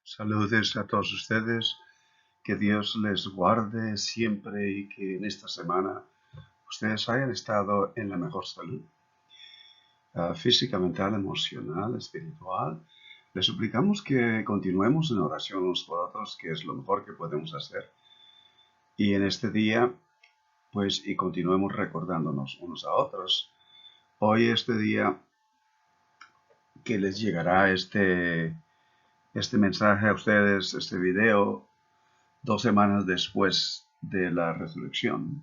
Saludes a todos ustedes, que Dios les guarde siempre y que en esta semana ustedes hayan estado en la mejor salud, física, mental, emocional, espiritual. Les suplicamos que continuemos en oración unos por otros, que es lo mejor que podemos hacer. Y en este día, pues, y continuemos recordándonos unos a otros. Hoy, este día que les llegará este mensaje a ustedes, este video, 2 semanas después de la resurrección.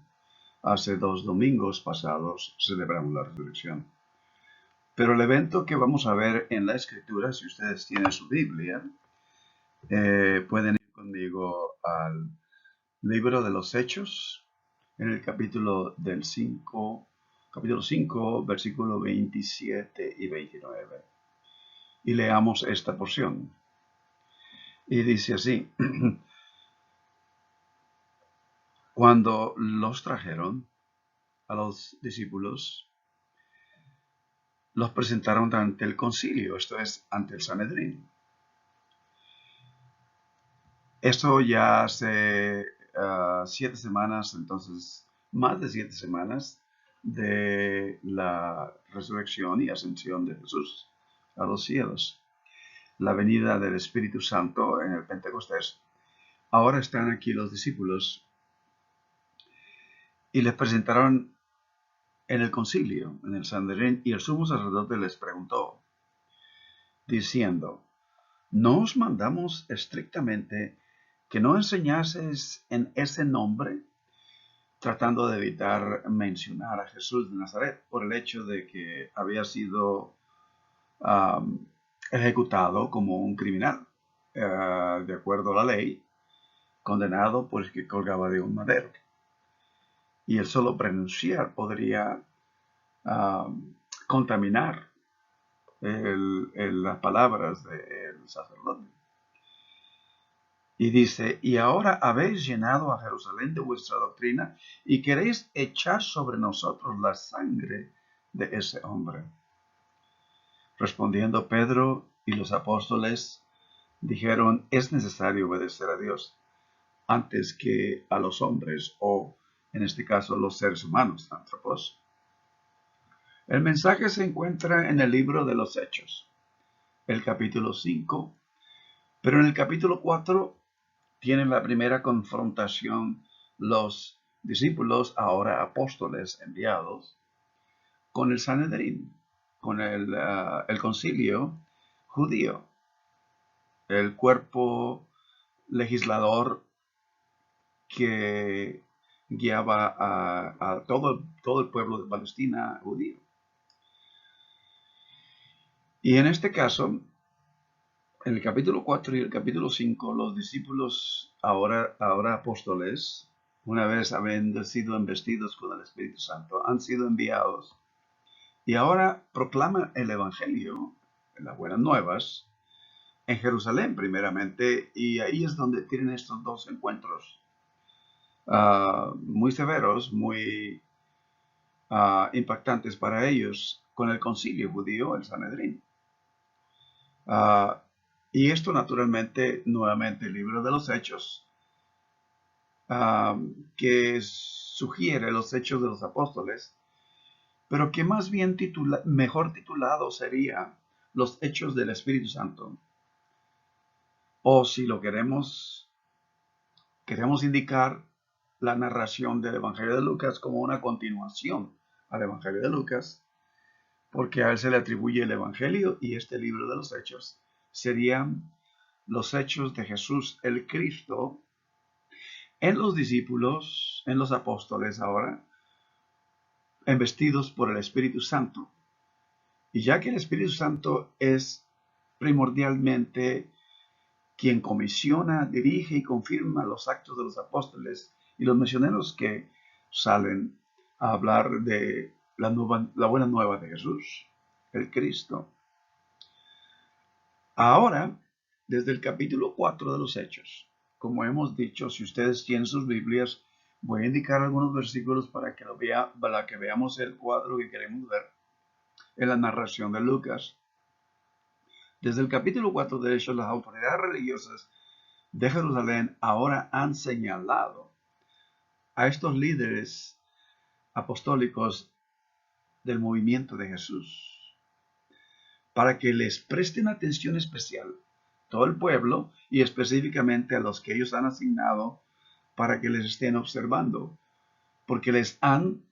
Hace 2 domingos pasados celebramos la resurrección. Pero el evento que vamos a ver en la escritura, si ustedes tienen su Biblia, pueden ir conmigo al libro de los Hechos, en el capítulo 5, versículo 27 y 29. Y leamos esta porción. Y dice así: Cuando los trajeron a los discípulos, los presentaron ante el concilio, esto es, ante el Sanedrín. Esto ya hace 7 semanas, entonces, más de 7 semanas de la resurrección y ascensión de Jesús a los cielos. La venida del Espíritu Santo en el Pentecostés. Ahora están aquí los discípulos y les presentaron en el concilio, en el Sanedrín, y el sumo sacerdote les preguntó, diciendo: ¿No os mandamos estrictamente que no enseñaseis en ese nombre? Tratando de evitar mencionar a Jesús de Nazaret por el hecho de que había sido um, ejecutado como un criminal, de acuerdo a la ley, condenado porque colgaba de un madero. Y el solo pronunciar podría contaminar las palabras del sacerdote. Y dice: y ahora habéis llenado a Jerusalén de vuestra doctrina y queréis echar sobre nosotros la sangre de ese hombre. Respondiendo Pedro y los apóstoles dijeron: es necesario obedecer a Dios antes que a los hombres, o en este caso los seres humanos, antropos. El mensaje se encuentra en el libro de los Hechos, el capítulo 5, pero en el capítulo 4 tienen la primera confrontación los discípulos, ahora apóstoles enviados, con el Sanedrín, con el concilio judío, el cuerpo legislador que guiaba a todo el pueblo de Palestina judío. Y en este caso, en el capítulo 4 y el capítulo 5, los discípulos, ahora apóstoles, una vez habiendo sido investidos con el Espíritu Santo, han sido enviados y ahora proclaman el Evangelio, las buenas nuevas, en Jerusalén primeramente, y ahí es donde tienen estos dos encuentros muy severos, muy impactantes para ellos, con el concilio judío, el Sanedrín. Y esto naturalmente, nuevamente, el libro de los Hechos, que sugiere los Hechos de los Apóstoles, pero que más bien mejor titulado sería los Hechos del Espíritu Santo. O si lo queremos indicar la narración del Evangelio de Lucas como una continuación al Evangelio de Lucas, porque a él se le atribuye el Evangelio y este libro de los Hechos serían los Hechos de Jesús el Cristo en los discípulos, en los apóstoles ahora, investidos por el Espíritu Santo. Y ya que el Espíritu Santo es primordialmente quien comisiona, dirige y confirma los actos de los apóstoles y los misioneros que salen a hablar de la buena nueva de Jesús, el Cristo. Ahora, desde el capítulo 4 de los Hechos, como hemos dicho, si ustedes tienen sus Biblias, voy a indicar algunos versículos para que veamos el cuadro que queremos ver en la narración de Lucas. Desde el capítulo 4, de hecho, las autoridades religiosas de Jerusalén ahora han señalado a estos líderes apostólicos del movimiento de Jesús para que les presten atención especial todo el pueblo y específicamente a los que ellos han asignado para que les estén observando, porque les han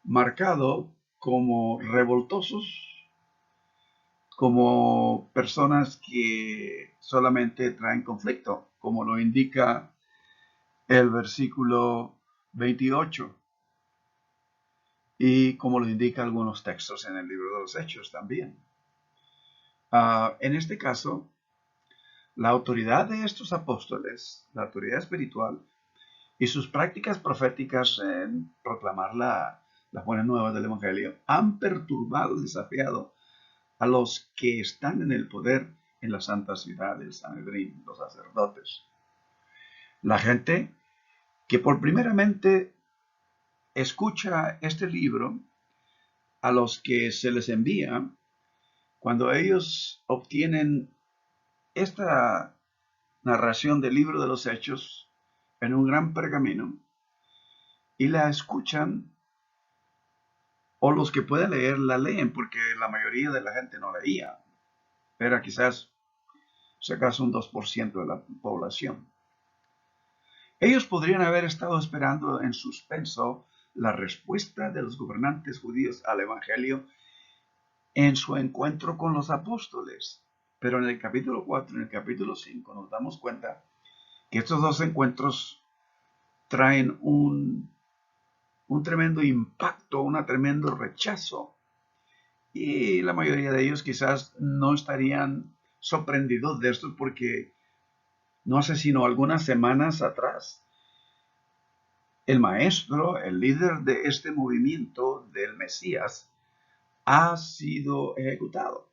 marcado como revoltosos, como personas que solamente traen conflicto, como lo indica el versículo 28 y como lo indica algunos textos en el libro de los Hechos también. En este caso, la autoridad de estos apóstoles, la autoridad espiritual y sus prácticas proféticas en proclamar las buenas nuevas del Evangelio han perturbado y desafiado a los que están en el poder en la santa ciudad del Sanedrín, los sacerdotes. La gente que por primeramente escucha este libro, a los que se les envía, cuando ellos obtienen esta narración del libro de los Hechos en un gran pergamino y la escuchan, o los que pueden leer la leen, porque la mayoría de la gente no leía. Era quizás, si acaso, un 2% de la población. Ellos podrían haber estado esperando en suspenso la respuesta de los gobernantes judíos al Evangelio en su encuentro con los apóstoles. Pero en el capítulo 4 y en el capítulo 5 nos damos cuenta que estos dos encuentros traen un tremendo impacto, un tremendo rechazo. Y la mayoría de ellos quizás no estarían sorprendidos de esto porque no hace sino algunas semanas atrás el maestro, el líder de este movimiento del Mesías, ha sido ejecutado.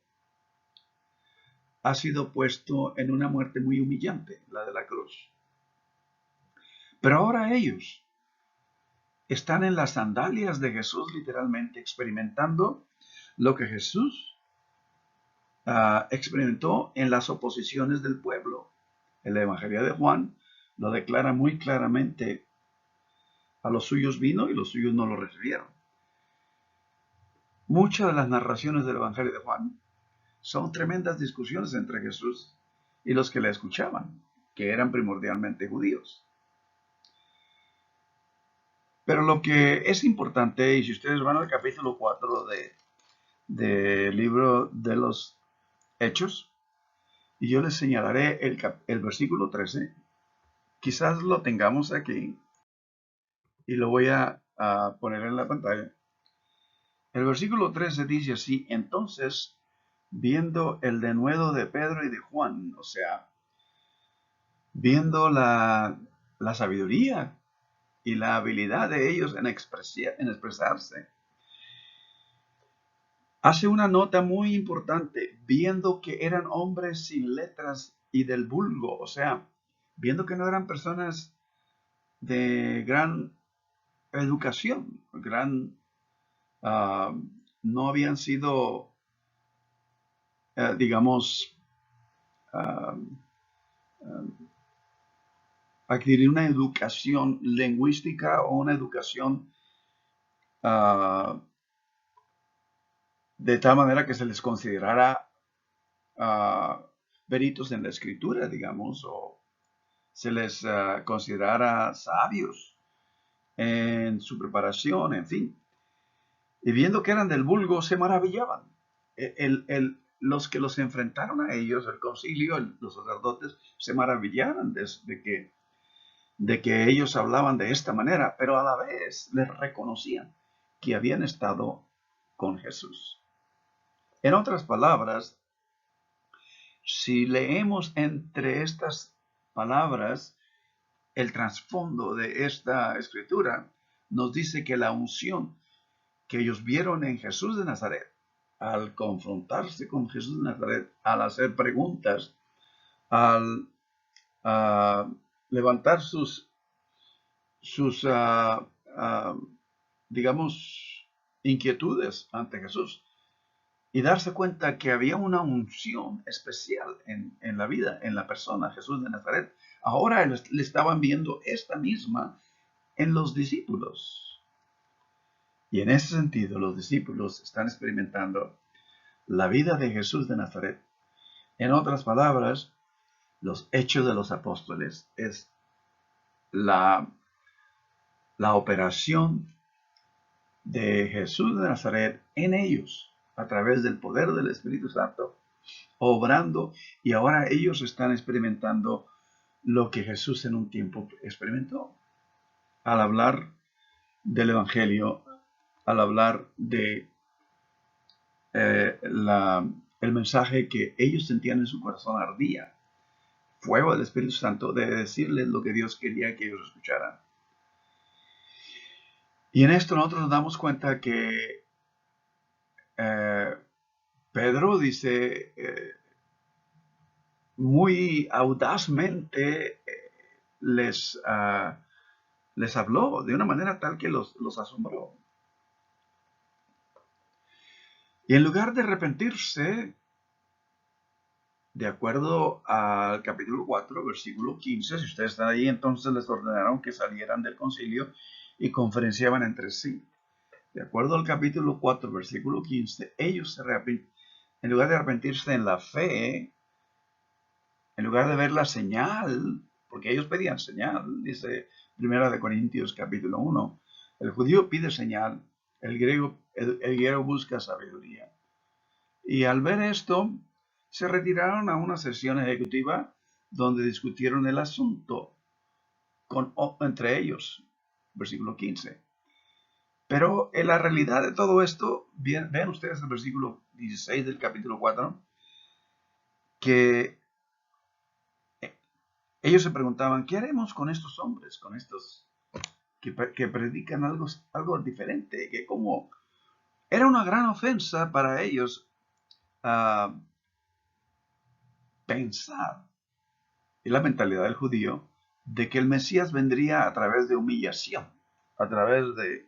Ha sido puesto en una muerte muy humillante, la de la cruz. Pero ahora ellos están en las sandalias de Jesús, literalmente experimentando lo que Jesús experimentó en las oposiciones del pueblo. El Evangelio de Juan lo declara muy claramente: a los suyos vino y los suyos no lo recibieron. Muchas de las narraciones del Evangelio de Juan son tremendas discusiones entre Jesús y los que le escuchaban, que eran primordialmente judíos. Pero lo que es importante, y si ustedes van al capítulo 4 del libro de los Hechos, y yo les señalaré el versículo 13, quizás lo tengamos aquí, y lo voy a poner en la pantalla. El versículo 13 dice así: entonces, viendo el denuedo de Pedro y de Juan, o sea, viendo la sabiduría y la habilidad de ellos en expresarse, hace una nota muy importante, viendo que eran hombres sin letras y del vulgo, o sea, viendo que no eran personas de gran educación, no habían sido, digamos, adquirir una educación lingüística o una educación de tal manera que se les considerara peritos en la escritura, digamos, o se les considerara sabios en su preparación, en fin. Y viendo que eran del vulgo, se maravillaban. Los que los enfrentaron a ellos, el concilio, los sacerdotes, se maravillaban de que ellos hablaban de esta manera, pero a la vez les reconocían que habían estado con Jesús. En otras palabras, si leemos entre estas palabras el trasfondo de esta escritura, nos dice que la unción que ellos vieron en Jesús de Nazaret, al confrontarse con Jesús de Nazaret, al hacer preguntas, al levantar sus digamos, inquietudes ante Jesús, y darse cuenta que había una unción especial en la vida, en la persona, Jesús de Nazaret. Ahora le estaban viendo esta misma en los discípulos. Y en ese sentido, los discípulos están experimentando la vida de Jesús de Nazaret. En otras palabras, los hechos de los apóstoles es la operación de Jesús de Nazaret en ellos, a través del poder del Espíritu Santo, obrando, y ahora ellos están experimentando lo que Jesús en un tiempo experimentó. Al hablar del Evangelio, al hablar de el mensaje que ellos sentían en su corazón ardía, fuego del Espíritu Santo, de decirles lo que Dios quería que ellos escucharan. Y en esto nosotros nos damos cuenta que Pedro dice muy audazmente les habló de una manera tal que los asombró. Y en lugar de arrepentirse, de acuerdo al capítulo 4, versículo 15, si ustedes están ahí, entonces les ordenaron que salieran del concilio y conferenciaban entre sí. De acuerdo al capítulo 4, versículo 15, ellos se arrepintieron. En lugar de arrepentirse en la fe, en lugar de ver la señal, porque ellos pedían señal, dice 1 Corintios capítulo 1, el judío pide señal, el griego busca sabiduría. Y al ver esto, se retiraron a una sesión ejecutiva donde discutieron el asunto entre ellos, versículo 15. Pero en la realidad de todo esto, vean ustedes el versículo 16 del capítulo 4, que ellos se preguntaban, ¿qué haremos con estos hombres, con estos que predican algo diferente? Que como era una gran ofensa para ellos pensar en la mentalidad del judío de que el Mesías vendría a través de humillación, a través de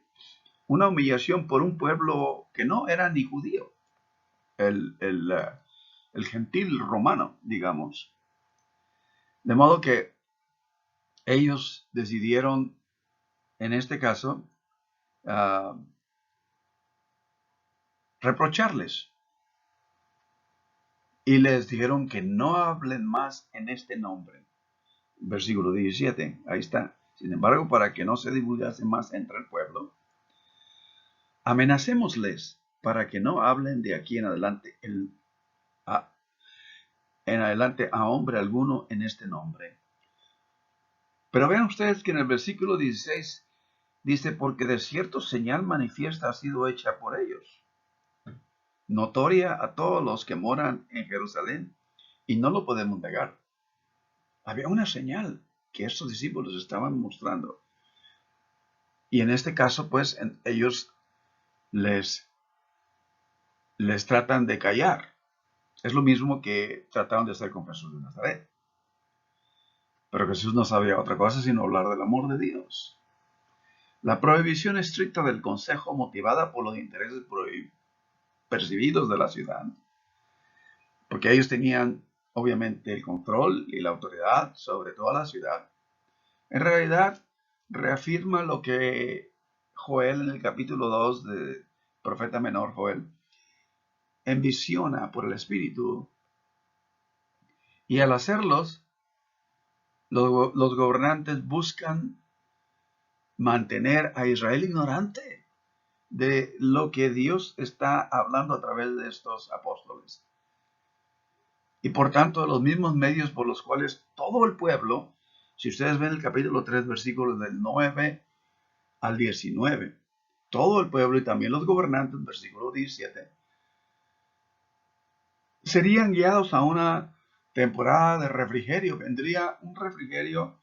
una humillación por un pueblo que no era ni judío, el gentil romano, digamos. De modo que ellos decidieron, en este caso, reprocharles. Y les dijeron que no hablen más en este nombre. Versículo 17, ahí está. Sin embargo, para que no se divulgase más entre el pueblo, amenacémosles para que no hablen de aquí en adelante a hombre alguno en este nombre. Pero vean ustedes que en el versículo 16 dice, porque de cierto señal manifiesta ha sido hecha por ellos, notoria a todos los que moran en Jerusalén, y no lo podemos negar. Había una señal que estos discípulos estaban mostrando. Y en este caso, pues, ellos les tratan de callar. Es lo mismo que trataron de hacer con Jesús de Nazaret. Pero Jesús no sabía otra cosa sino hablar del amor de Dios. La prohibición estricta del consejo, motivada por los intereses percibidos de la ciudad, porque ellos tenían obviamente el control y la autoridad sobre toda la ciudad, en realidad reafirma lo que Joel en el capítulo 2 del profeta menor Joel envisiona por el Espíritu, y al hacerlos, los gobernantes buscan mantener a Israel ignorante de lo que Dios está hablando a través de estos apóstoles. Y por tanto, los mismos medios por los cuales todo el pueblo, si ustedes ven el capítulo 3, versículos del 9 al 19, todo el pueblo y también los gobernantes, versículo 17, serían guiados a una temporada de refrigerio. Vendría un refrigerio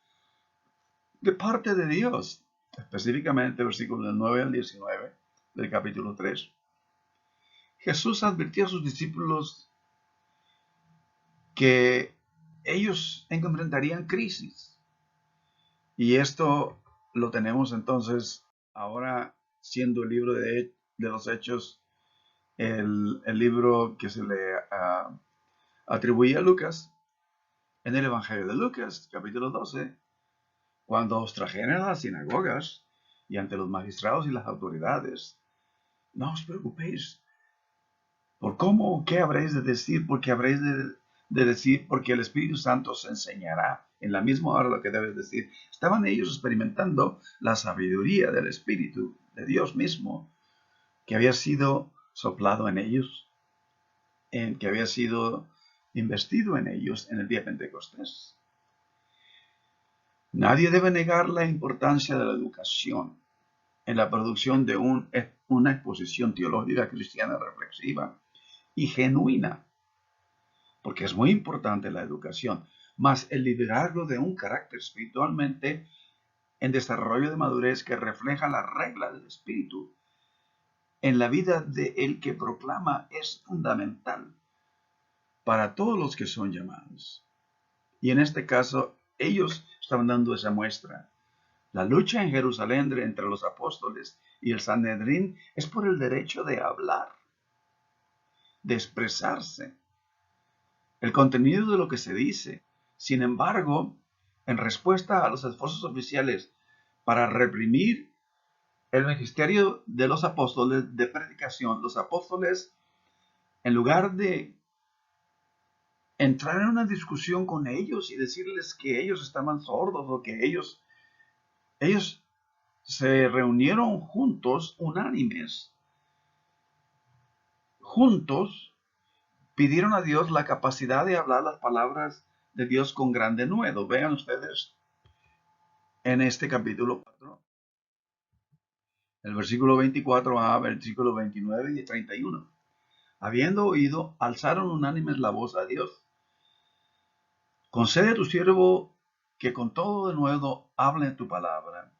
de parte de Dios, específicamente versículos del 9 al 19 del capítulo 3. Jesús advirtió a sus discípulos que ellos enfrentarían crisis. Y esto lo tenemos entonces ahora siendo el libro de los Hechos el libro que se le atribuye a Lucas, en el Evangelio de Lucas, capítulo 12, cuando os trajeron a las sinagogas y ante los magistrados y las autoridades, no os preocupéis por cómo, qué habréis de decir, porque habréis de decir, porque el Espíritu Santo os enseñará en la misma hora lo que debes decir. Estaban ellos experimentando la sabiduría del Espíritu, de Dios mismo, que había sido soplado en ellos, que había sido investido en ellos en el día de Pentecostés. Nadie debe negar la importancia de la educación en la producción de una exposición teológica cristiana reflexiva y genuina, porque es muy importante la educación, más el liderazgo de un carácter espiritualmente en desarrollo de madurez que refleja la regla del Espíritu en la vida de el que proclama es fundamental para todos los que son llamados. Y en este caso, ellos estaban dando esa muestra. La lucha en Jerusalén entre los apóstoles y el Sanedrín es por el derecho de hablar, de expresarse, el contenido de lo que se dice. Sin embargo, en respuesta a los esfuerzos oficiales para reprimir el ministerio de los apóstoles de predicación, los apóstoles, en lugar de entrar en una discusión con ellos y decirles que ellos estaban sordos o que ellos se reunieron juntos, unánimes, juntos, pidieron a Dios la capacidad de hablar las palabras de Dios con gran denuedo. Vean ustedes en este capítulo 4, el versículo 24a, versículo 29 y 31. Habiendo oído, alzaron unánimes la voz a Dios. Concede a tu siervo que con todo denuedo hable tu palabra.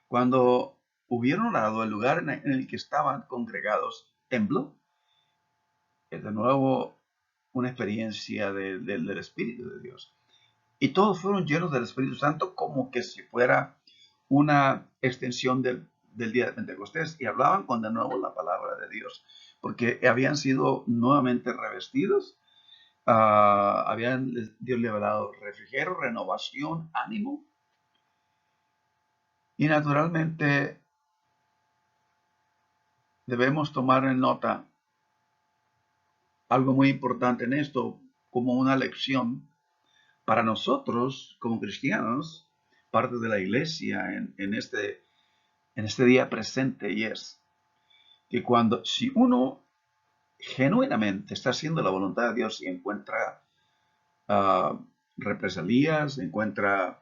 Cuando hubieron orado, el lugar en el que estaban congregados tembló. Es de nuevo una experiencia del Espíritu de Dios. Y todos fueron llenos del Espíritu Santo como que si fuera una extensión del día de Pentecostés y hablaban con de nuevo la palabra de Dios, porque habían sido nuevamente revestidos, Dios le había dado refrigerio, renovación, ánimo, y naturalmente debemos tomar en nota algo muy importante en esto como una lección para nosotros como cristianos, parte de la iglesia en este día presente, y es que si uno genuinamente está haciendo la voluntad de Dios y encuentra represalias, encuentra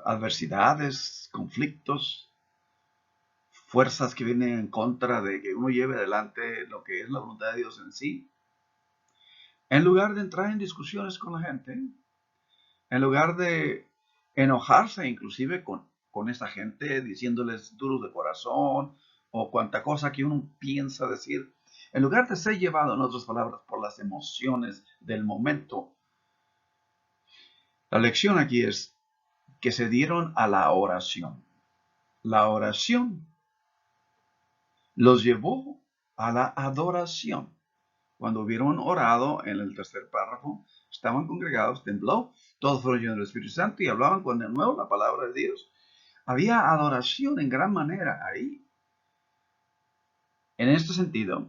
adversidades, conflictos, fuerzas que vienen en contra de que uno lleve adelante lo que es la voluntad de Dios en sí, en lugar de entrar en discusiones con la gente, en lugar de enojarse inclusive con esa gente, diciéndoles duros de corazón o cuanta cosa que uno piensa decir, en lugar de ser llevado, en otras palabras, por las emociones del momento, la lección aquí es que se dieron a la oración. La oración los llevó a la adoración. Cuando hubieron orado en el tercer párrafo, estaban congregados, tembló, todos fueron llenos del Espíritu Santo y hablaban con de nuevo la palabra de Dios. Había adoración en gran manera ahí. En este sentido,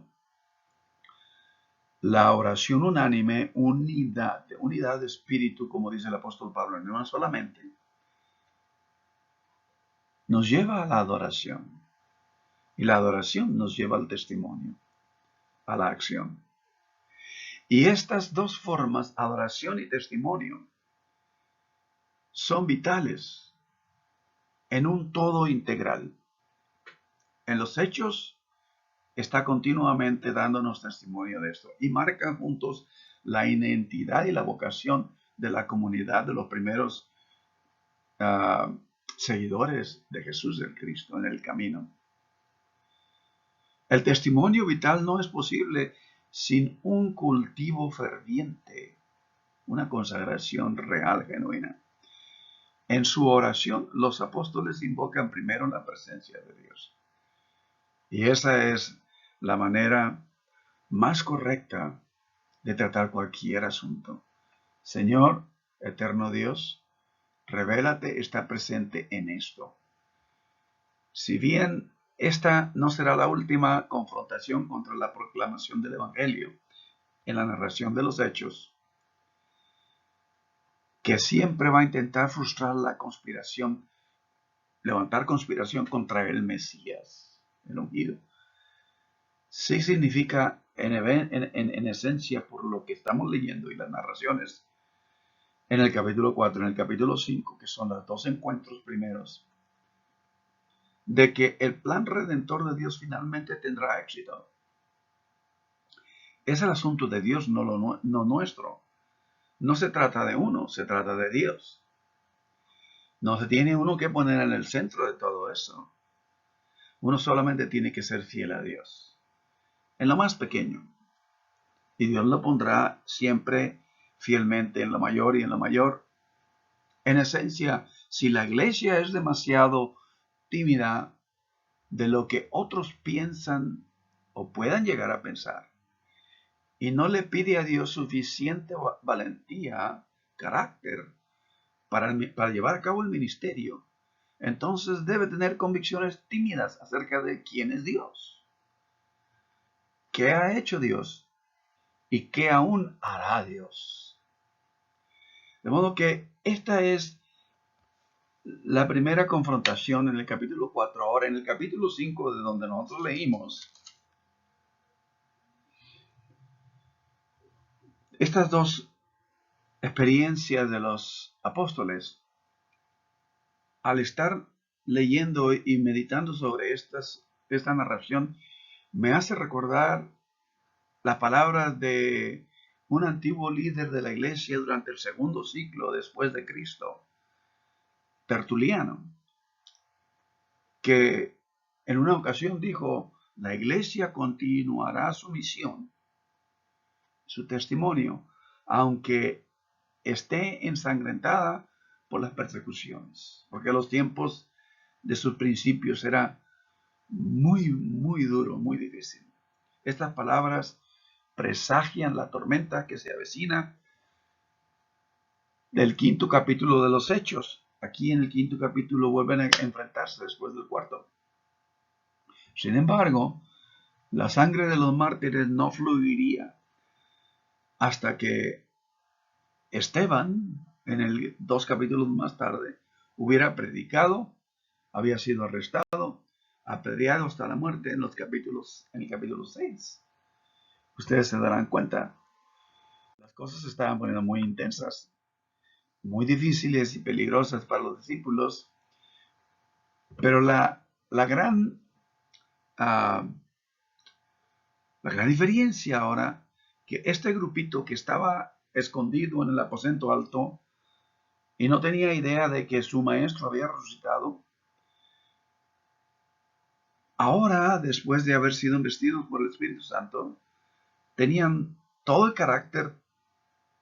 la oración unánime, unidad de espíritu, como dice el apóstol Pablo, en una solamente, nos lleva a la adoración. Y la adoración nos lleva al testimonio, a la acción. Y estas dos formas, adoración y testimonio, son vitales en un todo integral. En los hechos está continuamente dándonos testimonio de esto y marcan juntos la identidad y la vocación de la comunidad de los primeros seguidores de Jesús del Cristo en el camino. El testimonio vital no es posible sin un cultivo ferviente, una consagración real, genuina. En su oración, los apóstoles invocan primero la presencia de Dios. Y esa es la manera más correcta de tratar cualquier asunto. Señor, eterno Dios, revélate, está presente en esto. Si bien esta no será la última confrontación contra la proclamación del Evangelio en la narración de los hechos, que siempre va a intentar frustrar la conspiración, levantar conspiración contra el Mesías, el ungido, sí significa en esencia, por lo que estamos leyendo y las narraciones en el capítulo 4, en el capítulo 5, que son los dos encuentros primeros, de que el plan redentor de Dios finalmente tendrá éxito. Es el asunto de Dios, no nuestro. No se trata de uno, se trata de Dios. No se tiene uno que poner en el centro de todo eso. Uno solamente tiene que ser fiel a Dios, en lo más pequeño. Y Dios lo pondrá siempre fielmente en lo mayor y en lo mayor. En esencia, si la iglesia es demasiado tímida de lo que otros piensan o puedan llegar a pensar, y no le pide a Dios suficiente valentía, carácter, para llevar a cabo el ministerio, entonces debe tener convicciones tímidas acerca de quién es Dios, qué ha hecho Dios y qué aún hará Dios. De modo que esta es la primera confrontación en el capítulo 4. Ahora, en el capítulo 5, de donde nosotros leímos, estas dos experiencias de los apóstoles, al estar leyendo y meditando sobre esta narración, me hace recordar las palabras de un antiguo líder de la iglesia durante el segundo siglo después de Cristo, Tertuliano, que en una ocasión dijo: la iglesia continuará su misión, su testimonio, aunque esté ensangrentada por las persecuciones, porque los tiempos de sus principios era muy duro, muy difícil. Estas palabras presagian la tormenta que se avecina del quinto capítulo de los Hechos. Aquí en el quinto capítulo vuelven a enfrentarse después del cuarto. Sin embargo, la sangre de los mártires no fluiría hasta que Esteban, en el 2 capítulos más tarde, hubiera predicado, había sido arrestado, apedreado hasta la muerte en el capítulo 6. Ustedes se darán cuenta, las cosas se estaban poniendo muy intensas, muy difíciles y peligrosas para los discípulos, pero la gran diferencia ahora, que este grupito que estaba escondido en el aposento alto y no tenía idea de que su maestro había resucitado, ahora, después de haber sido investidos por el Espíritu Santo, tenían todo el carácter,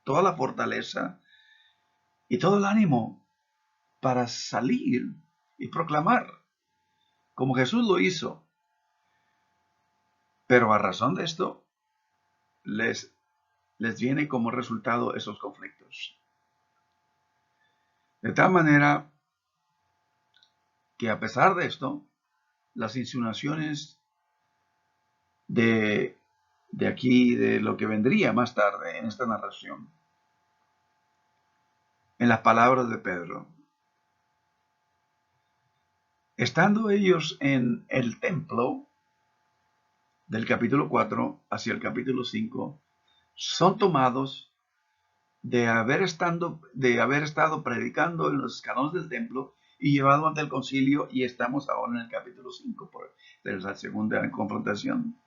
toda la fortaleza y todo el ánimo para salir y proclamar, como Jesús lo hizo. Pero a razón de esto, les viene como resultado esos conflictos. De tal manera que, a pesar de esto, las insinuaciones de aquí, de lo que vendría más tarde en esta narración, en las palabras de Pedro, estando ellos en el templo, del capítulo 4 hacia el capítulo 5, son tomados de haber estado predicando en los escalones del templo y llevado ante el concilio, y estamos ahora en el capítulo 5, de la segunda confrontación.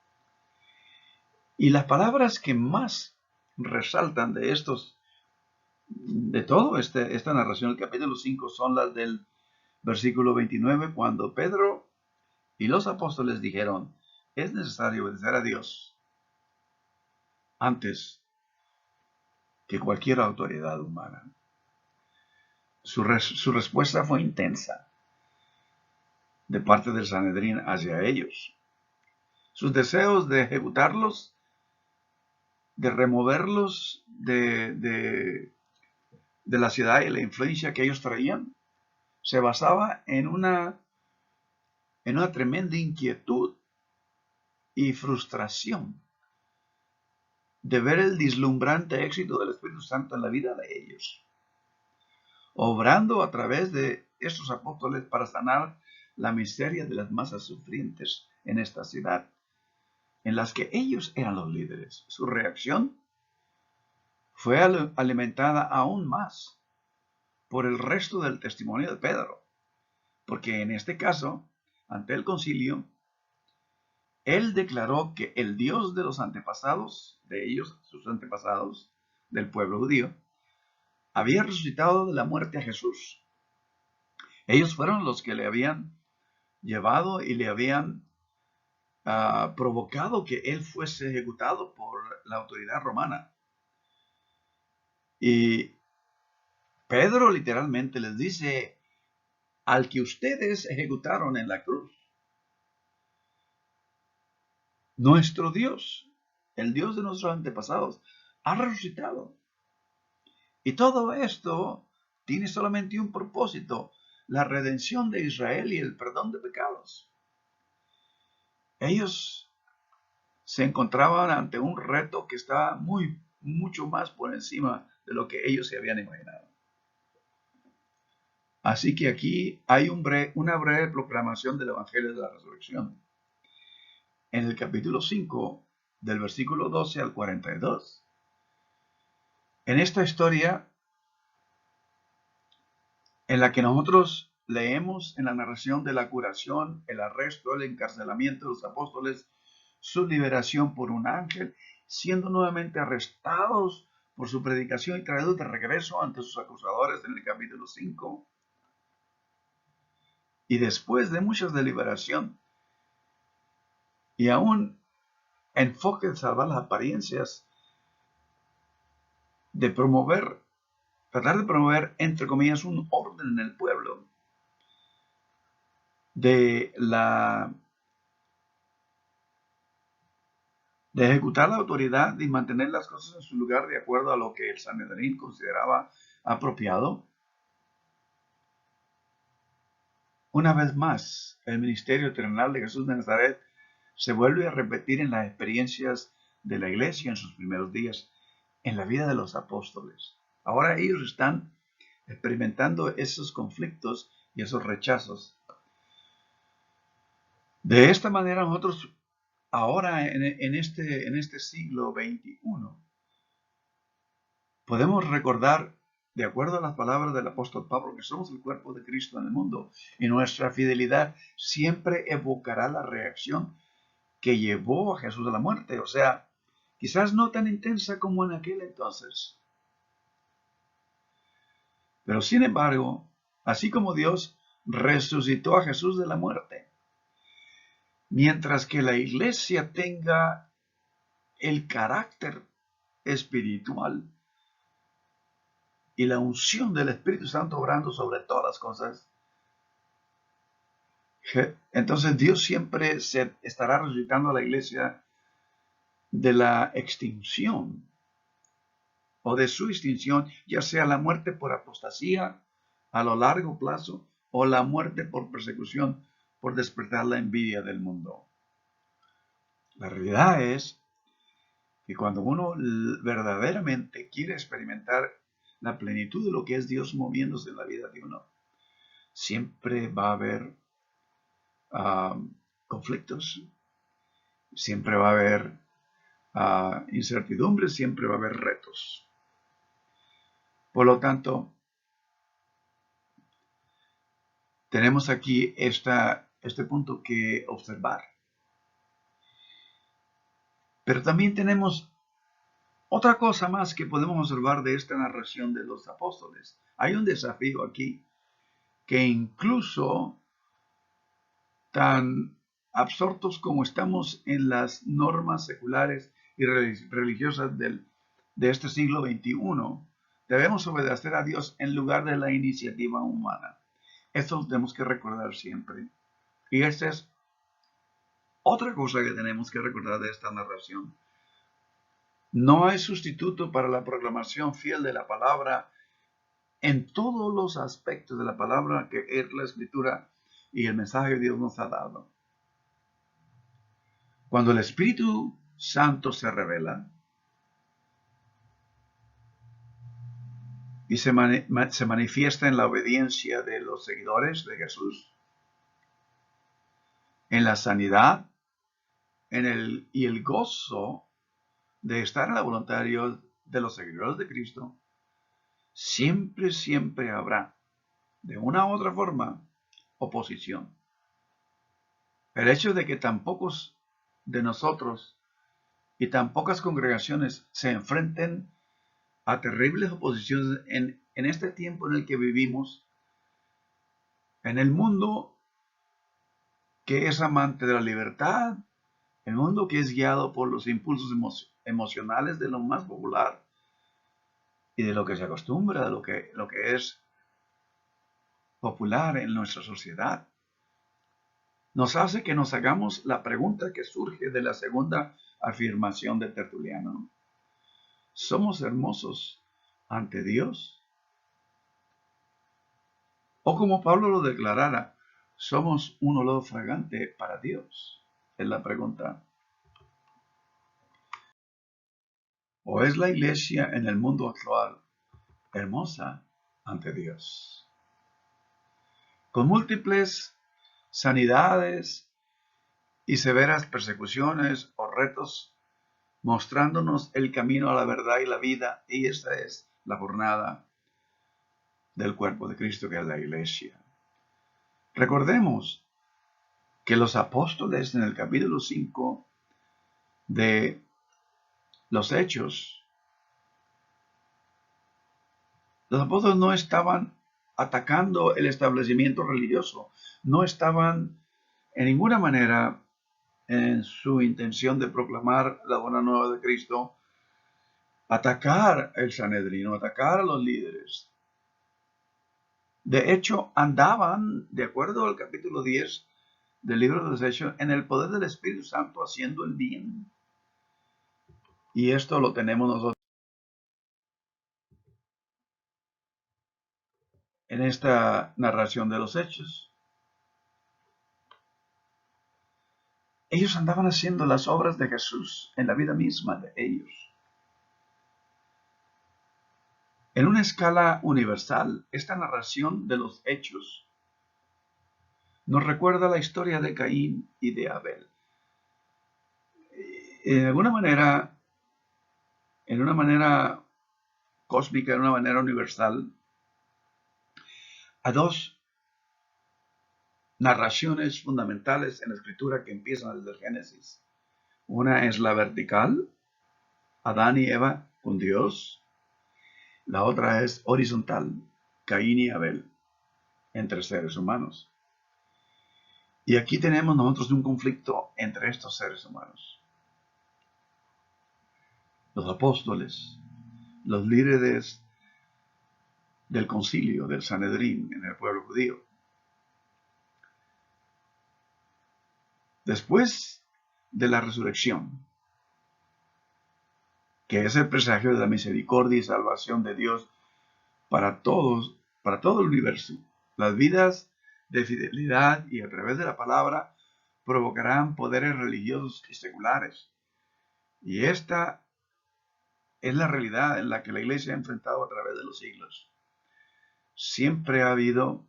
Y las palabras que más resaltan de todo esta narración del capítulo 5, son las del versículo 29, cuando Pedro y los apóstoles dijeron: es necesario obedecer a Dios antes que cualquier autoridad humana. Su respuesta fue intensa de parte del Sanedrín hacia ellos. sus deseos de ejecutarlos, de removerlos de la ciudad y la influencia que ellos traían, se basaba en una tremenda inquietud y frustración de ver el deslumbrante éxito del Espíritu Santo en la vida de ellos, obrando a través de estos apóstoles para sanar la miseria de las masas sufrientes en esta ciudad, en las que ellos eran los líderes. Su reacción fue alimentada aún más por el resto del testimonio de Pedro, porque en este caso, ante el concilio, él declaró que el Dios de los antepasados, de ellos, sus antepasados, del pueblo judío, había resucitado de la muerte a Jesús. Ellos fueron los que le habían llevado y le habían provocado que él fuese ejecutado por la autoridad romana. Y Pedro literalmente les dice: al que ustedes ejecutaron en la cruz, nuestro Dios, el Dios de nuestros antepasados, ha resucitado. Y todo esto tiene solamente un propósito: la redención de Israel y el perdón de pecados. Ellos se encontraban ante un reto que estaba mucho más por encima de lo que ellos se habían imaginado. Así que aquí hay una breve proclamación del Evangelio de la Resurrección. En el capítulo 5, del versículo 12 al 42. En esta historia, en la que nosotros leemos en la narración de la curación, el arresto, el encarcelamiento de los apóstoles, su liberación por un ángel, siendo nuevamente arrestados por su predicación y traídos de regreso ante sus acusadores en el capítulo 5. Y después de muchas deliberación y aún enfoque de salvar las apariencias, tratar de promover, entre comillas, un orden en el pueblo, de ejecutar la autoridad y mantener las cosas en su lugar de acuerdo a lo que el Sanedrín consideraba apropiado. Una vez más, el ministerio terrenal de Jesús de Nazaret se vuelve a repetir en las experiencias de la iglesia en sus primeros días, en la vida de los apóstoles. Ahora ellos están experimentando esos conflictos y esos rechazos. De esta manera nosotros ahora en este siglo XXI podemos recordar, de acuerdo a las palabras del apóstol Pablo, que somos el cuerpo de Cristo en el mundo, y nuestra fidelidad siempre evocará la reacción que llevó a Jesús a la muerte. O sea, quizás no tan intensa como en aquel entonces, pero sin embargo, así como Dios resucitó a Jesús de la muerte, mientras que la iglesia tenga el carácter espiritual y la unción del Espíritu Santo obrando sobre todas las cosas, entonces Dios siempre se estará resucitando a la iglesia de la extinción o de su extinción, ya sea la muerte por apostasía a lo largo plazo o la muerte por persecución, por despertar la envidia del mundo. La realidad es que cuando uno verdaderamente quiere experimentar la plenitud de lo que es Dios moviéndose en la vida de uno, siempre va a haber conflictos, siempre va a haber incertidumbres, siempre va a haber retos. Por lo tanto, tenemos aquí este punto que observar. Pero también tenemos otra cosa más que podemos observar de esta narración de los apóstoles. Hay un desafío aquí que incluso tan absortos como estamos en las normas seculares y religiosas de este siglo XXI, debemos obedecer a Dios en lugar de la iniciativa humana. Esto lo tenemos que recordar siempre. Y este es Otra cosa que tenemos que recordar de esta narración: no hay sustituto para la proclamación fiel de la palabra en todos los aspectos de la palabra que es la Escritura y el mensaje que Dios nos ha dado. Cuando el Espíritu Santo se revela y se manifiesta en la obediencia de los seguidores de Jesús, en la sanidad, y el gozo de estar en la voluntad de los seguidores de Cristo, siempre habrá, de una u otra forma, oposición. El hecho de que tan pocos de nosotros y tan pocas congregaciones se enfrenten a terribles oposiciones en este tiempo en el que vivimos, en el mundo que es amante de la libertad, el mundo que es guiado por los impulsos emocionales de lo más popular y de lo que se acostumbra, de lo que es popular en nuestra sociedad, nos hace que nos hagamos la pregunta que surge de la segunda afirmación de Tertuliano: ¿somos hermosos ante Dios? O como Pablo lo declarara, ¿somos un olor fragante para Dios? Es la pregunta. ¿O es la iglesia en el mundo actual hermosa ante Dios? Con múltiples sanidades y severas persecuciones o retos, mostrándonos el camino a la verdad y la vida, y esta es la jornada del cuerpo de Cristo, que es la iglesia. Recordemos que los apóstoles en el capítulo 5 de los Hechos, los apóstoles no estaban atacando el establecimiento religioso, no estaban en ninguna manera en su intención de proclamar la buena nueva de Cristo, atacar el Sanedrino, atacar a los líderes. De hecho, andaban, de acuerdo al capítulo 10 del libro de los Hechos, en el poder del Espíritu Santo, haciendo el bien. Y esto lo tenemos nosotros en esta narración de los Hechos. Ellos andaban haciendo las obras de Jesús en la vida misma de ellos. En una escala universal, esta narración de los Hechos nos recuerda la historia de Caín y de Abel. En alguna manera, en una manera cósmica, en una manera universal, a dos narraciones fundamentales en la escritura que empiezan desde el Génesis. Una es la vertical, Adán y Eva con Dios. La otra es horizontal, Caín y Abel, entre seres humanos. Y aquí tenemos nosotros un conflicto entre estos seres humanos. Los apóstoles, los líderes del concilio, del Sanedrín en el pueblo judío. Después de la resurrección, que es el presagio de la misericordia y salvación de Dios para todos, para todo el universo, las vidas de fidelidad y a través de la palabra provocarán poderes religiosos y seculares. Y esta es la realidad en la que la iglesia ha enfrentado a través de los siglos. Siempre ha habido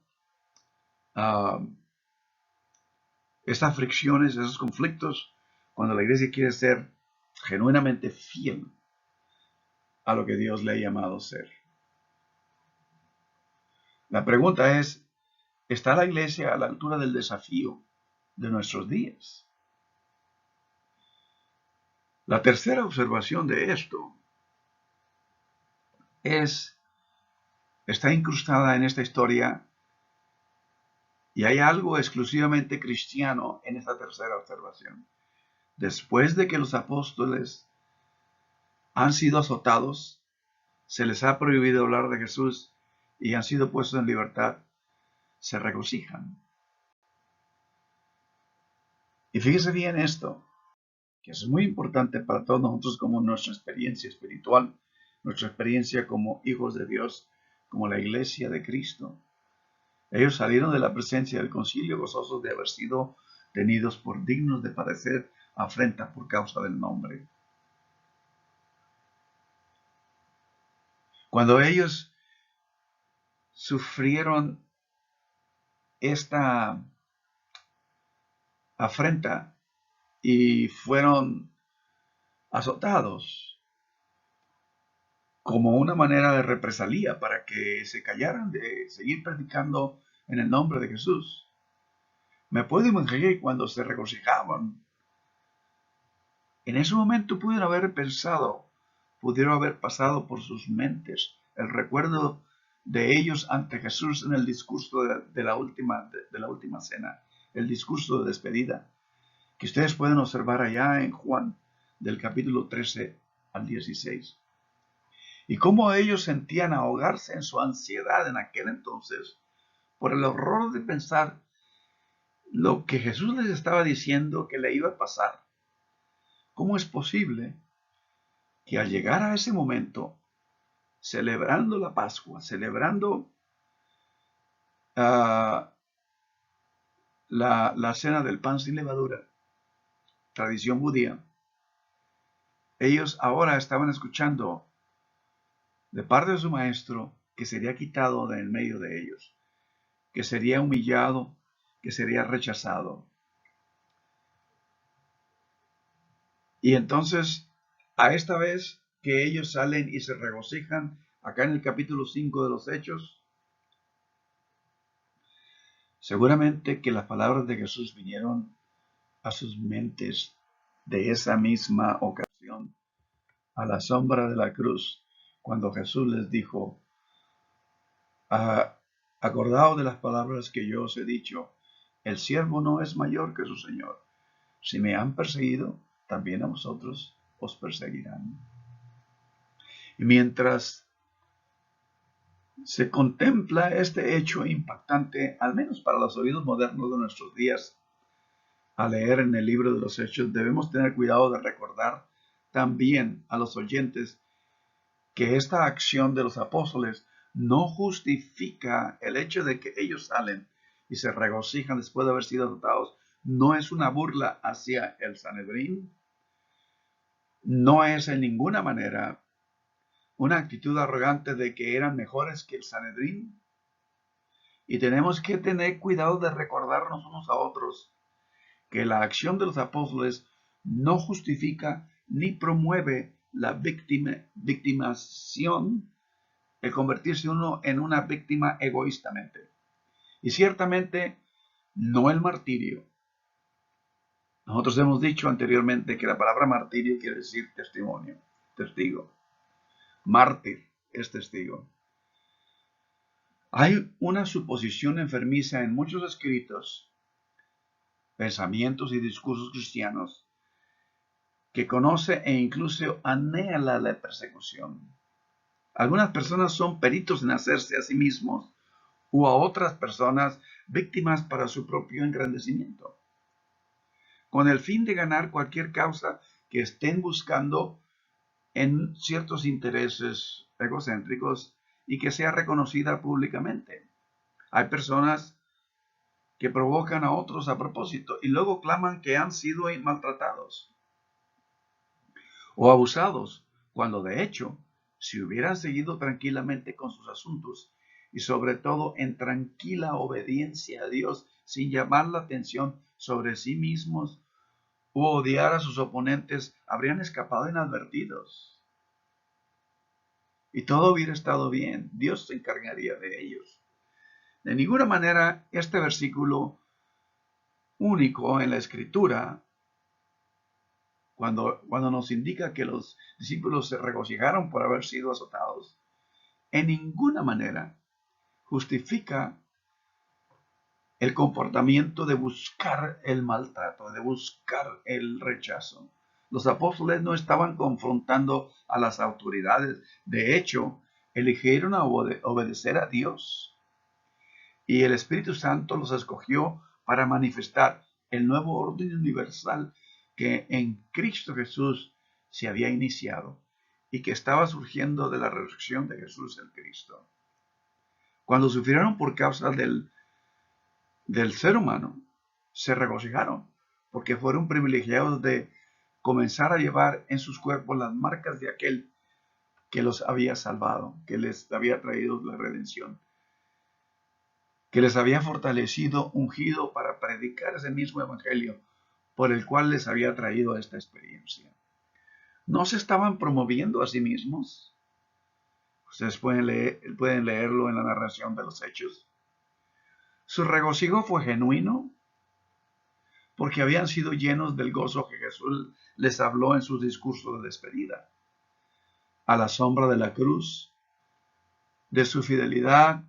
estas fricciones, esos conflictos, cuando la iglesia quiere ser genuinamente fiel a lo que Dios le ha llamado ser. La pregunta es, ¿está la iglesia a la altura del desafío de nuestros días? La tercera observación de esto está incrustada en esta historia, y hay algo exclusivamente cristiano en esta tercera observación. Después de que los apóstoles han sido azotados, se les ha prohibido hablar de Jesús y han sido puestos en libertad, se regocijan. Y fíjese bien esto, que es muy importante para todos nosotros como nuestra experiencia espiritual, nuestra experiencia como hijos de Dios, como la iglesia de Cristo. Ellos salieron de la presencia del concilio gozosos de haber sido tenidos por dignos de padecer afrenta por causa del nombre. Cuando ellos sufrieron esta afrenta y fueron azotados como una manera de represalia para que se callaran de seguir predicando en el nombre de Jesús. Me puedo imaginar cuando se regocijaban. En ese momento pudieron haber pasado por sus mentes el recuerdo de ellos ante Jesús en el discurso de la última cena, el discurso de despedida, que ustedes pueden observar allá en Juan, del capítulo 13 al 16. Y cómo ellos sentían ahogarse en su ansiedad en aquel entonces por el horror de pensar lo que Jesús les estaba diciendo que le iba a pasar. ¿Cómo es posible que al llegar a ese momento, celebrando la Pascua, celebrando la cena del pan sin levadura, tradición judía, ellos ahora estaban escuchando de parte de su maestro que sería quitado de en medio de ellos, que sería humillado, que sería rechazado? Y entonces, a esta vez que ellos salen y se regocijan, acá en el capítulo 5 de los Hechos, seguramente que las palabras de Jesús vinieron a sus mentes de esa misma ocasión, a la sombra de la cruz, cuando Jesús les dijo, acordaos de las palabras que yo os he dicho, el siervo no es mayor que su Señor. Si me han perseguido, también a vosotros os perseguirán. Y mientras se contempla este hecho impactante, al menos para los oídos modernos de nuestros días, al leer en el libro de los Hechos, debemos tener cuidado de recordar también a los oyentes que esta acción de los apóstoles no justifica el hecho de que ellos salen y se regocijan después de haber sido azotados. No es una burla hacia el Sanedrín, no es en ninguna manera una actitud arrogante de que eran mejores que el Sanedrín. Y tenemos que tener cuidado de recordarnos unos a otros que la acción de los apóstoles no justifica ni promueve la victimación, el convertirse uno en una víctima egoístamente. Y ciertamente no el martirio. Nosotros hemos dicho anteriormente que la palabra martirio quiere decir testimonio, testigo. Mártir es testigo. Hay una suposición enfermiza en muchos escritos, pensamientos y discursos cristianos que conoce e incluso anhela la persecución. Algunas personas son peritos en hacerse a sí mismos o a otras personas víctimas para su propio engrandecimiento, con el fin de ganar cualquier causa que estén buscando en ciertos intereses egocéntricos y que sea reconocida públicamente. Hay personas que provocan a otros a propósito y luego claman que han sido maltratados o abusados, cuando de hecho, si hubieran seguido tranquilamente con sus asuntos y sobre todo en tranquila obediencia a Dios, sin llamar la atención sobre sí mismos u odiar a sus oponentes, habrían escapado inadvertidos. Y todo hubiera estado bien. Dios se encargaría de ellos. De ninguna manera, este versículo único en la Escritura, cuando nos indica que los discípulos se regocijaron por haber sido azotados, en ninguna manera justifica el comportamiento de buscar el maltrato, de buscar el rechazo. Los apóstoles no estaban confrontando a las autoridades. De hecho, eligieron obedecer a Dios. Y el Espíritu Santo los escogió para manifestar el nuevo orden universal que en Cristo Jesús se había iniciado y que estaba surgiendo de la resurrección de Jesús el Cristo. Cuando sufrieron por causa del ser humano, se regocijaron porque fueron privilegiados de comenzar a llevar en sus cuerpos las marcas de aquel que los había salvado, que les había traído la redención, que les había fortalecido, ungido para predicar ese mismo evangelio por el cual les había traído esta experiencia. No se estaban promoviendo a sí mismos. Ustedes pueden leerlo en la narración de los hechos. Su regocijo fue genuino porque habían sido llenos del gozo que Jesús les habló en sus discursos de despedida. A la sombra de la cruz, de su fidelidad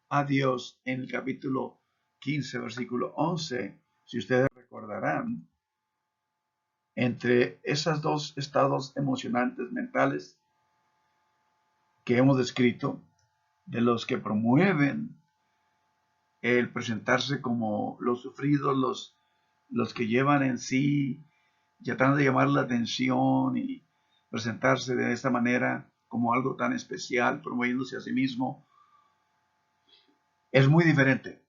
a Dios en el capítulo 15, versículo 11, si ustedes recordarán, entre esos dos estados emocionantes mentales que hemos descrito, de los que promueven el presentarse como los sufridos, los que llevan en sí, tratando de llamar la atención y presentarse de esta manera como algo tan especial, promoviéndose a sí mismo, es muy diferente,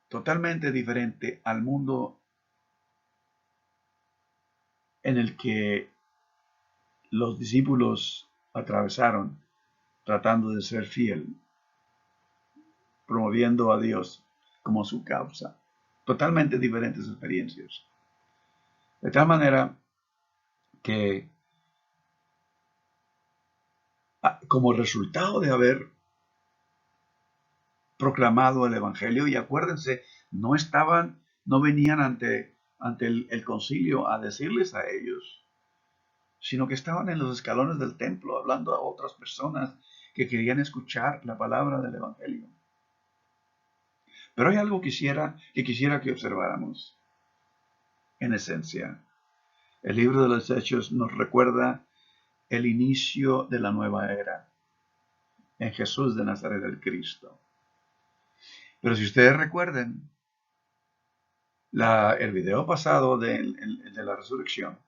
totalmente diferente al mundo en el que los discípulos atravesaron tratando de ser fiel, promoviendo a Dios como su causa. Totalmente diferentes experiencias. De tal manera que como resultado de haber proclamado el Evangelio, y acuérdense, no venían ante el concilio a decirles a ellos, sino que estaban en los escalones del templo hablando a otras personas que querían escuchar la palabra del Evangelio. Pero hay algo que quisiera que observáramos. En esencia, el libro de los Hechos nos recuerda el inicio de la nueva era en Jesús de Nazaret, el Cristo. Pero si ustedes recuerden, el video pasado de la resurrección,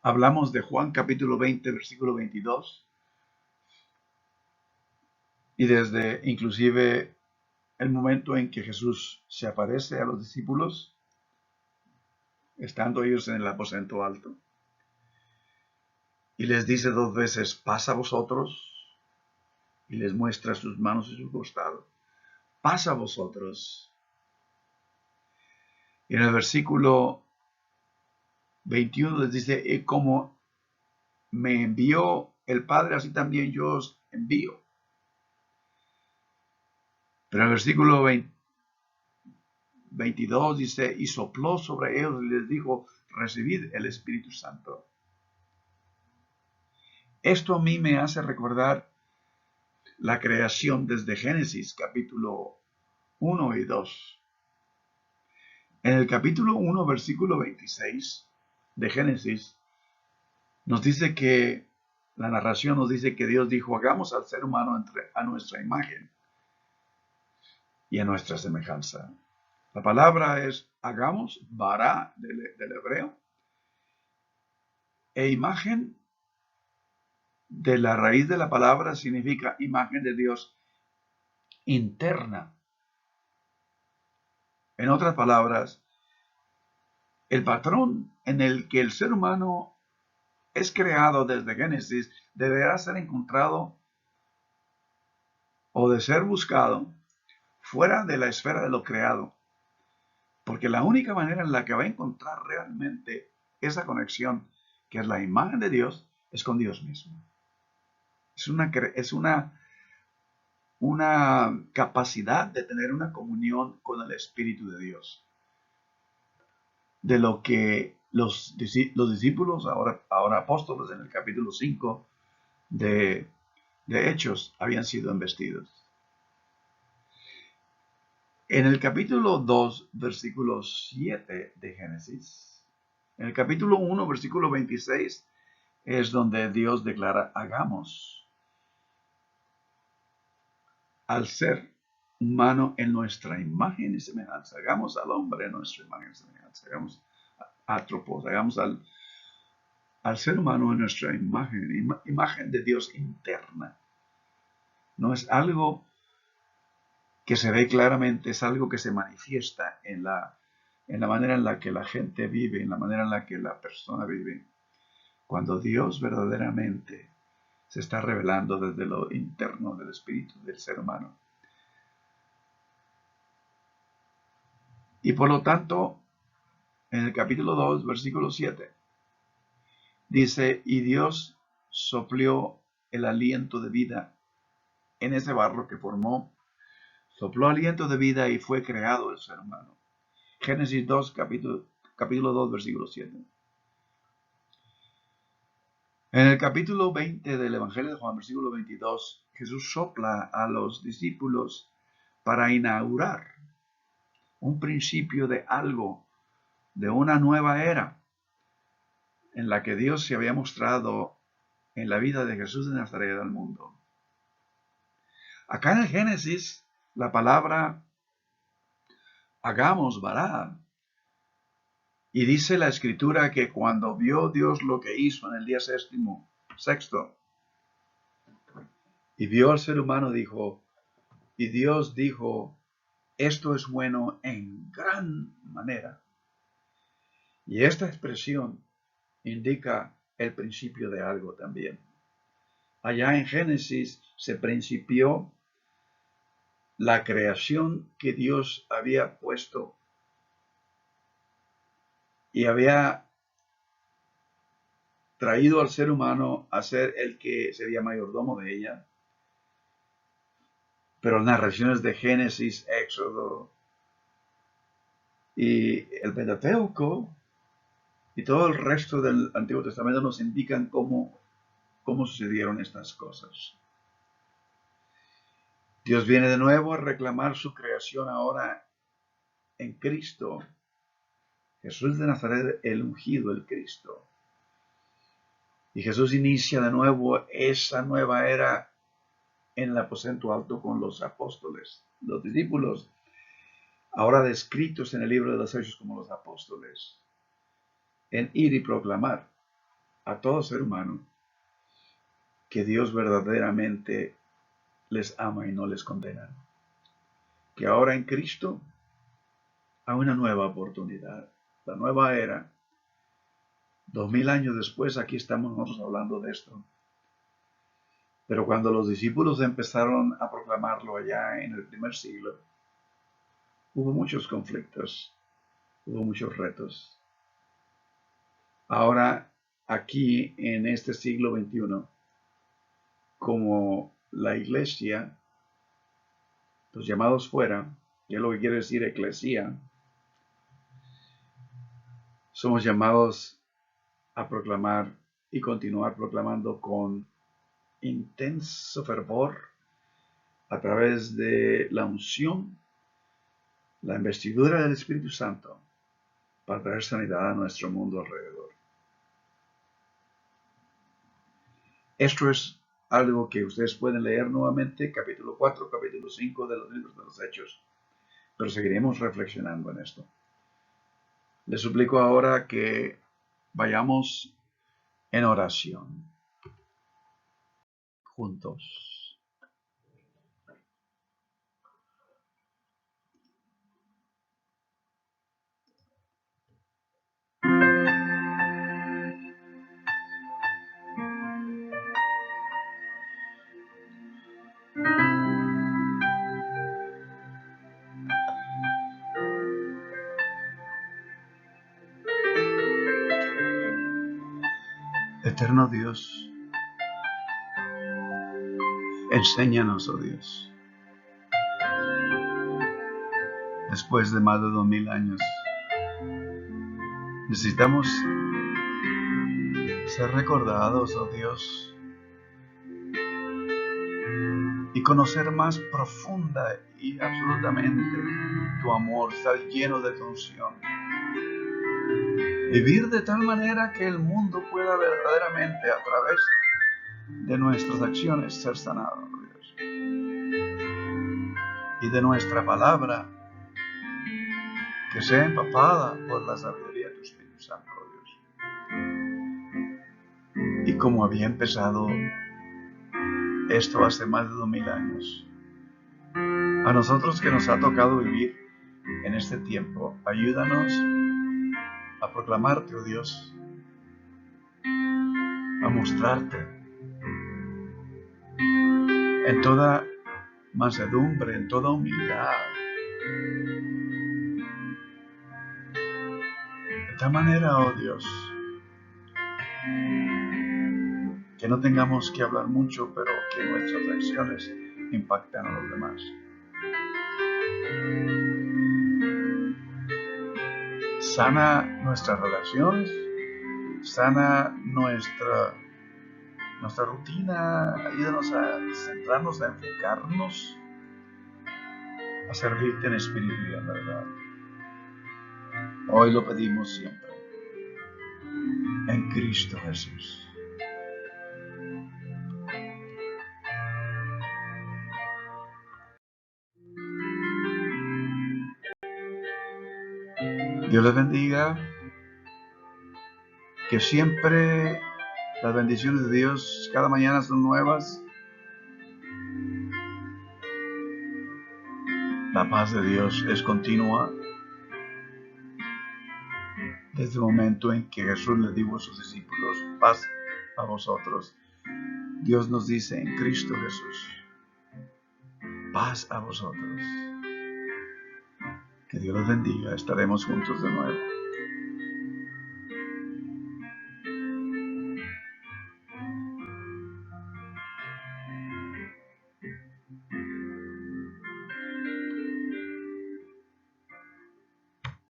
hablamos de Juan capítulo 20, versículo 22, y desde inclusive el momento en que Jesús se aparece a los discípulos, estando ellos en el aposento alto, y les dice 2 veces, paz a vosotros, y les muestra sus manos y su costado, paz a vosotros. Y en el versículo 21 les dice, y como me envió el Padre, así también yo os envío. Pero en el versículo 22 dice, y sopló sobre ellos y les dijo, recibid el Espíritu Santo. Esto a mí me hace recordar la creación desde Génesis, capítulo 1 y 2. En el capítulo 1, versículo 26 de Génesis, nos dice que, la narración nos dice que Dios dijo, hagamos al ser humano a nuestra imagen y a nuestra semejanza. La palabra es hagamos, bara del hebreo, e imagen de la raíz de la palabra significa imagen de Dios interna. En otras palabras, el patrón en el que el ser humano es creado desde Génesis deberá ser encontrado o de ser buscado fuera de la esfera de lo creado. Porque la única manera en la que va a encontrar realmente esa conexión, que es la imagen de Dios, es con Dios mismo. Es una capacidad de tener una comunión con el Espíritu de Dios. De lo que los discípulos, ahora apóstoles, en el capítulo 5 de Hechos, habían sido embestidos. En el capítulo 2, versículo 7 de Génesis, en el capítulo 1, versículo 26, es donde Dios declara, hagamos al ser humano en nuestra imagen y semejanza. Hagamos al hombre en nuestra imagen y semejanza. Hagamos atropos, hagamos al ser humano en nuestra imagen, imagen de Dios interna. No es algo que se ve claramente, es algo que se manifiesta en la manera en la que la gente vive, en la manera en la que la persona vive. Cuando Dios verdaderamente se está revelando desde lo interno del espíritu del ser humano. Y por lo tanto, en el capítulo 2, versículo 7, dice, y Dios sopló el aliento de vida en ese barro que formó, sopló aliento de vida y fue creado el ser humano. Génesis 2, capítulo 2, versículo 7. En el capítulo 20 del Evangelio de Juan, versículo 22, Jesús sopla a los discípulos para inaugurar un principio de algo, de una nueva era, en la que Dios se había mostrado en la vida de Jesús de Nazaret al mundo. Acá en el Génesis, la palabra hagamos vará. Y dice la Escritura que cuando vio Dios lo que hizo en el día sexto, y vio al ser humano, dijo, y Dios dijo, esto es bueno en gran manera. Y esta expresión indica el principio de algo también. Allá en Génesis se principió la creación que Dios había puesto y había traído al ser humano a ser el que sería mayordomo de ella. Pero las narraciones de Génesis, Éxodo y el Pentateuco y todo el resto del Antiguo Testamento nos indican cómo sucedieron estas cosas. Dios viene de nuevo a reclamar su creación ahora en Cristo. Jesús de Nazaret, el ungido, el Cristo. Y Jesús inicia de nuevo esa nueva era en el aposento alto con los apóstoles, los discípulos, ahora descritos en el libro de los Hechos como los apóstoles, en ir y proclamar a todo ser humano que Dios verdaderamente les ama y no les condena. Que ahora en Cristo hay una nueva oportunidad, la nueva era. 2000 años después, aquí estamos nosotros hablando de esto. Pero cuando los discípulos empezaron a proclamarlo allá en el primer siglo, hubo muchos conflictos, hubo muchos retos. Ahora, aquí en este siglo XXI, como la iglesia, los llamados fuera, que es lo que quiere decir eclesía, somos llamados a proclamar y continuar proclamando con intenso fervor a través de la unción, la investidura del Espíritu Santo para traer sanidad a nuestro mundo alrededor. Esto es algo que ustedes pueden leer nuevamente, capítulo 4, capítulo 5 de los libros de los Hechos, pero seguiremos reflexionando en esto. Les suplico ahora que vayamos en oración juntos. Eterno Dios, enséñanos, oh Dios, después de más de 2000 años, necesitamos ser recordados, oh Dios, y conocer más profunda y absolutamente tu amor, estar lleno de tu unción. Vivir de tal manera que el mundo pueda verdaderamente a través de nuestras acciones ser sanado, oh Dios. y de nuestra palabra, que sea empapada por la sabiduría de tu Espíritu Santo, oh Dios. Y como había empezado esto hace más de 2000 años, a nosotros que nos ha tocado vivir en este tiempo, ayúdanos a proclamarte, oh Dios, a mostrarte en toda mansedumbre, en toda humildad, de tal manera, oh Dios, que no tengamos que hablar mucho, pero que nuestras acciones impacten a los demás. Sana nuestras relaciones, sana nuestra rutina, ayúdanos a centrarnos, a enfocarnos, a servirte en espíritu y en verdad. Hoy lo pedimos siempre, en Cristo Jesús. Dios les bendiga, que siempre las bendiciones de Dios cada mañana son nuevas. La paz de Dios es continua. Desde el momento en que Jesús le dijo a sus discípulos, paz a vosotros, Dios nos dice en Cristo Jesús, paz a vosotros. Que Dios los bendiga, estaremos juntos de nuevo.